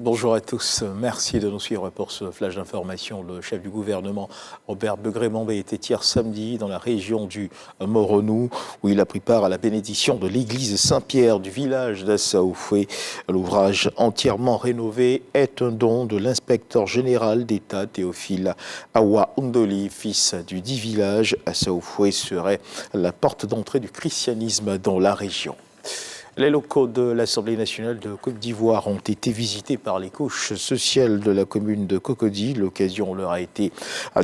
Bonjour à tous, merci de nous suivre pour ce flash d'information. Le chef du gouvernement, Robert Begré-Mambé, était hier samedi dans la région du Moronou, où il a pris part à la bénédiction de l'église Saint-Pierre du village d'Assaoufoué. L'ouvrage entièrement rénové est un don de l'inspecteur général d'État Théophile Awa Undoli, fils du dit village. Assaoufoué serait la porte d'entrée du christianisme dans la région. Les locaux de l'Assemblée nationale de Côte d'Ivoire ont été visités par les couches sociales de la commune de Cocody. L'occasion leur a été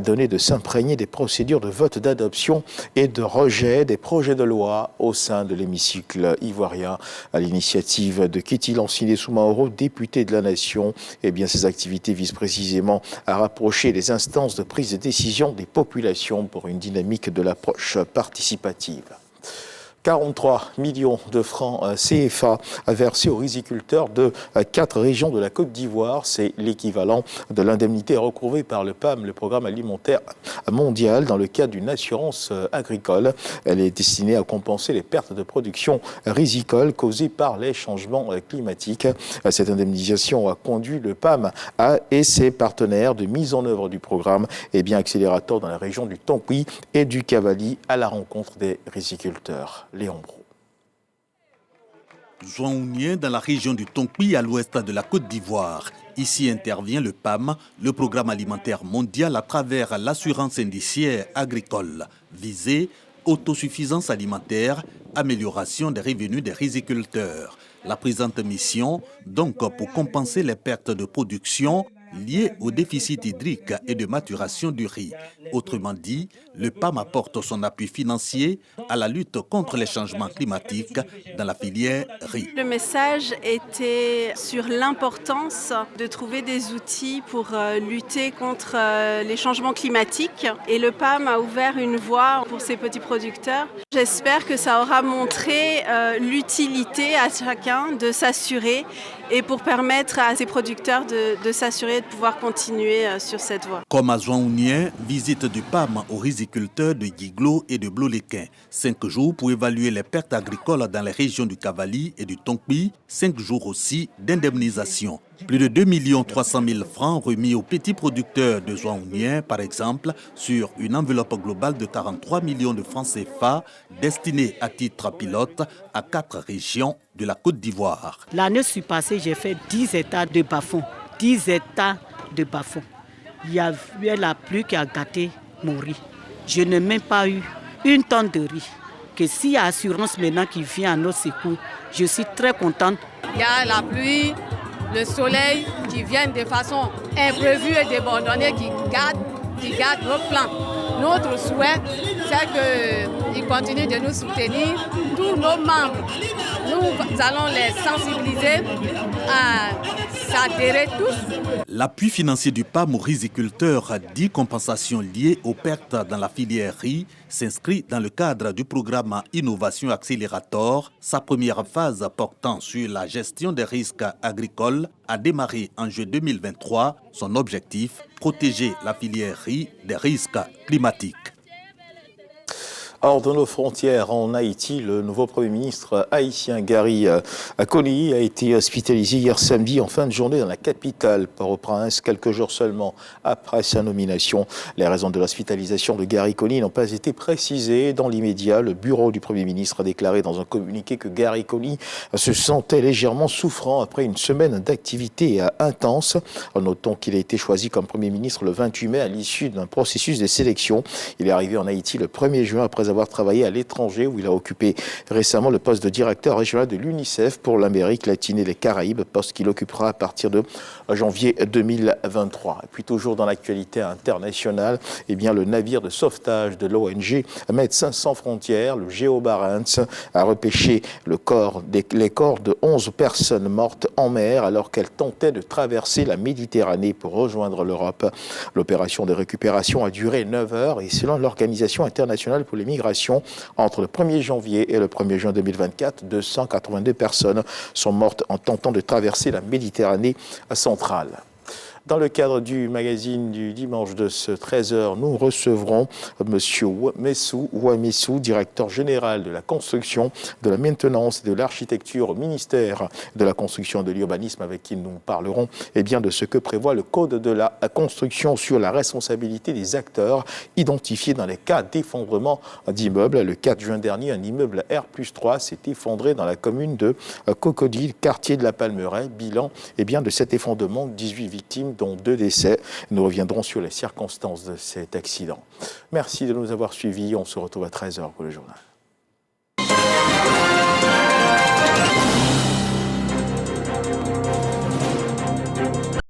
donnée de s'imprégner des procédures de vote d'adoption et de rejet des projets de loi au sein de l'hémicycle ivoirien. À l'initiative de Kéti Lanciné Soumaoro, député de la Nation, ces activités visent précisément à rapprocher les instances de prise de décision des populations pour une dynamique de l'approche participative. 43 millions de francs CFA versés aux riziculteurs de 4 régions de la Côte d'Ivoire. C'est l'équivalent de l'indemnité recouvrée par le PAM, le Programme alimentaire mondial, dans le cadre d'une assurance agricole. Elle est destinée à compenser les pertes de production rizicole causées par les changements climatiques. Cette indemnisation a conduit le PAM et ses partenaires de mise en œuvre du programme accélérateur dans la région du Tonkouy et du Cavali à la rencontre des riziculteurs. Léon Bro. Zouaounien, dans la région du Tonkouy, à l'ouest de la Côte d'Ivoire. Ici intervient le PAM, le Programme alimentaire mondial, à travers l'assurance indiciaire agricole. Visée, autosuffisance alimentaire, amélioration des revenus des riziculteurs. La présente mission, donc, pour compenser les pertes de production liées au déficit hydrique et de maturation du riz. Autrement dit, le PAM apporte son appui financier à la lutte contre les changements climatiques dans la filière riz. Le message était sur l'importance de trouver des outils pour lutter contre les changements climatiques. Et le PAM a ouvert une voie pour ces petits producteurs. J'espère que ça aura montré l'utilité à chacun de s'assurer et pour permettre à ces producteurs de s'assurer de pouvoir continuer sur cette voie. Comme à Zouaounien, visite du PAM aux riziculteurs de Guiglo et de Bloléquin. 5 jours pour évaluer les pertes agricoles dans les régions du Cavali et du Tonkouy. 5 jours aussi d'indemnisation. Plus de 2 300 000 francs remis aux petits producteurs de Zouaounien, par exemple, sur une enveloppe globale de 43 millions de francs CFA destinée à titre pilote à 4 régions de la Côte d'Ivoire. L'année passée, j'ai fait 10 hectares de bas-fonds. 10 hectares de bas-fonds. Il y a eu la pluie qui a gâté mon riz. Je n'ai même pas eu 1 tonne de riz. Que s'il y a assurance maintenant qui vient à notre secours, je suis très contente. Il y a la pluie, le soleil qui viennent de façon imprévue et débordonnée qui gâte nos plans. Notre souhait, c'est qu'ils continuent de nous soutenir, tous nos membres. Nous allons les sensibiliser à s'adhérer tous. L'appui financier du PAM aux riziculteurs, dit compensation liée aux pertes dans la filière riz, s'inscrit dans le cadre du programme Innovation Accélérateur. Sa première phase portant sur la gestion des risques agricoles a démarré en juillet 2023. Son objectif, protéger la filière riz des risques climatiques. Hors de nos frontières, en Haïti, le nouveau Premier ministre haïtien Gary Conille a été hospitalisé hier samedi en fin de journée dans la capitale, Port-au-Prince, quelques jours seulement après sa nomination. Les raisons de l'hospitalisation de Gary Conille n'ont pas été précisées dans l'immédiat. Le bureau du Premier ministre a déclaré dans un communiqué que Gary Conille se sentait légèrement souffrant après une semaine d'activité intense. Notons qu'il a été choisi comme Premier ministre le 28 mai à l'issue d'un processus de sélection. Il est arrivé en Haïti le 1er juin après avoir travaillé à l'étranger où il a occupé récemment le poste de directeur régional de l'UNICEF pour l'Amérique latine et les Caraïbes, poste qu'il occupera à partir de janvier 2023. Et puis toujours dans l'actualité internationale, le navire de sauvetage de l'ONG Médecins sans frontières, le Géo Barents, a repêché les corps de 11 personnes mortes en mer alors qu'elles tentaient de traverser la Méditerranée pour rejoindre l'Europe. L'opération de récupération a duré 9 heures et selon l'Organisation internationale pour les migrations, entre le 1er janvier et le 1er juin 2024, 282 personnes sont mortes en tentant de traverser la Méditerranée centrale. Dans le cadre du magazine du dimanche de ce 13h, nous recevrons M. Ouamessou, directeur général de la construction, de la maintenance et de l'architecture au ministère de la construction et de l'urbanisme, avec qui nous parlerons de ce que prévoit le code de la construction sur la responsabilité des acteurs identifiés dans les cas d'effondrement d'immeubles. Le 4 juin dernier, un immeuble R+3 s'est effondré dans la commune de Cocody, quartier de la Palmeraie. Bilan de cet effondrement, 18 victimes, dont 2 décès. Nous reviendrons sur les circonstances de cet accident. Merci de nous avoir suivis. On se retrouve à 13h pour le journal.